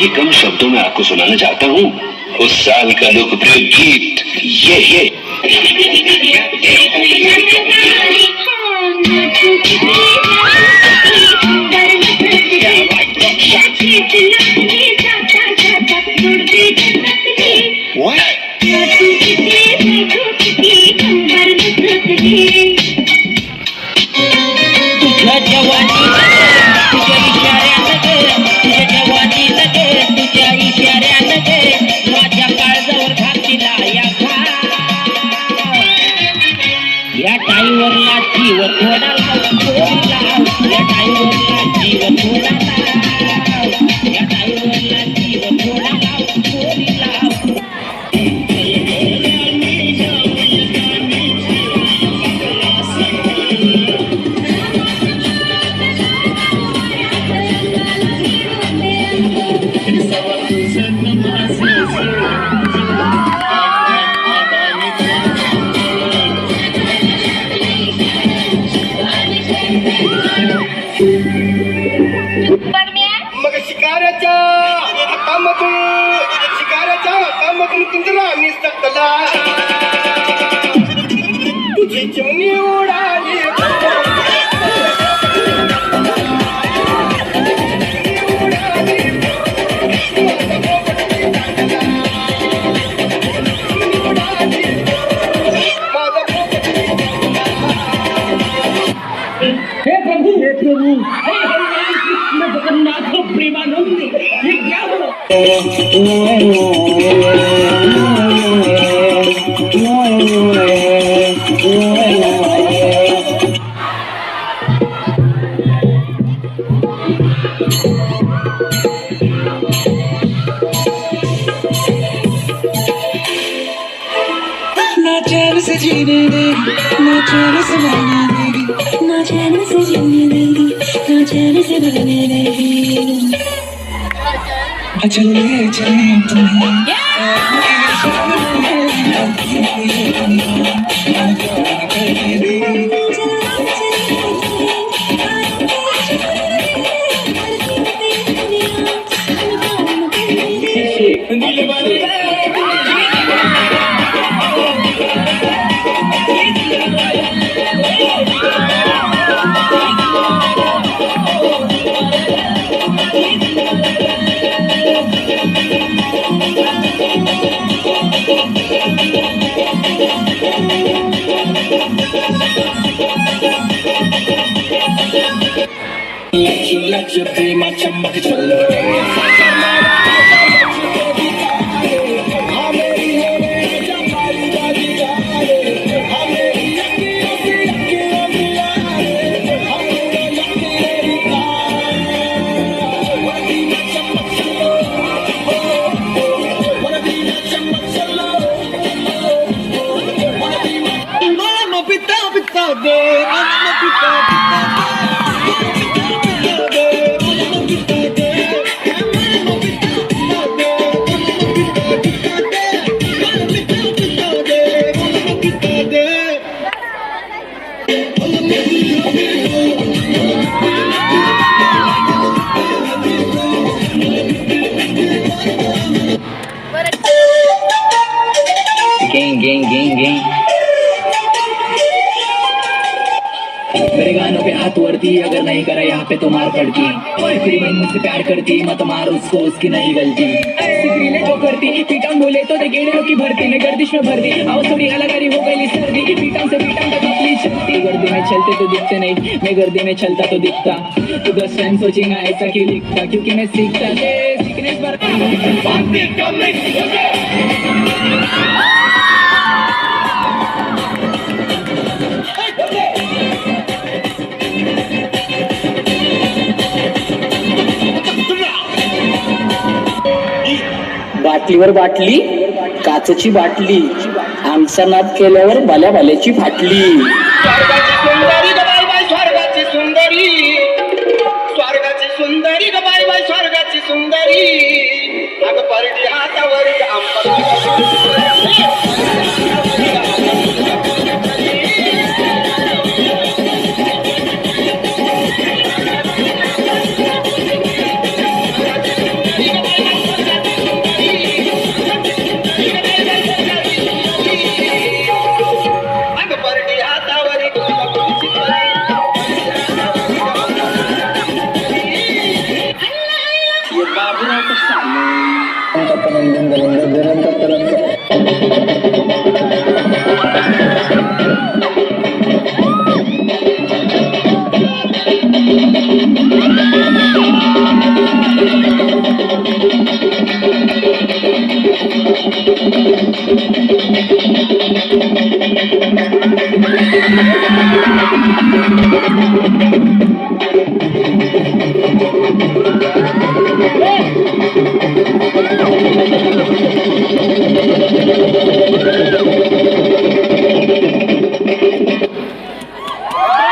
ही कम शब्दों में आपको सुनाना चाहता हूँ उस साल का लोकप्रिय गीत ये या टाईवरला जीव थोडा या टाईवरला जीव थोडा या टाईवरला जीव थोडा मग शिकाऱ्याच्या हातामधून पिंजरा निसटला तुझी चिमणी उडाली हे प्रभु जगन्नाथ प्रेमानंद ये क्या हो ना चैन से जीने देगी ना चैन से मरने देगी ना चैन से जीने देगी ना चैन से मरने देगी अच्छा ले चले तुम्हें लक्ष प्रेमा चमक चलो मेरे गानों पे हाथ वर्ती अगर नहीं करा यहाँ पे तो मार पड़ती फिर मैं मुझसे प्यार करती मत मार उसको उसकी नहीं गलती सिकरीले जो करती पीटा बोले तो गेड़ों की भरती मैं गर्दिश में भरती आओ थोड़ी अलगारी हो गई सर्दी पीटा से पीटा तक अपनी चलती गर्दी में चलते तो दिखते नहीं मैं गर्दी में चलता तो दिखता तो बस टाइम सोचेगा ऐसा क्यों लिखता क्योंकि मैं सीखता सीखने पर बाटलीवर बाटली काचची बाटली आमचा नाद केल्यावर भल्या भल्याची फाटली स्वर्गाची सुंदरी ग बाई बाई स्वर्गाची सुंदरी स्वर्गाची सुंदरी ग बाई बाई स्वर्गाची सुंदरी अग परडी हातावर Thank you.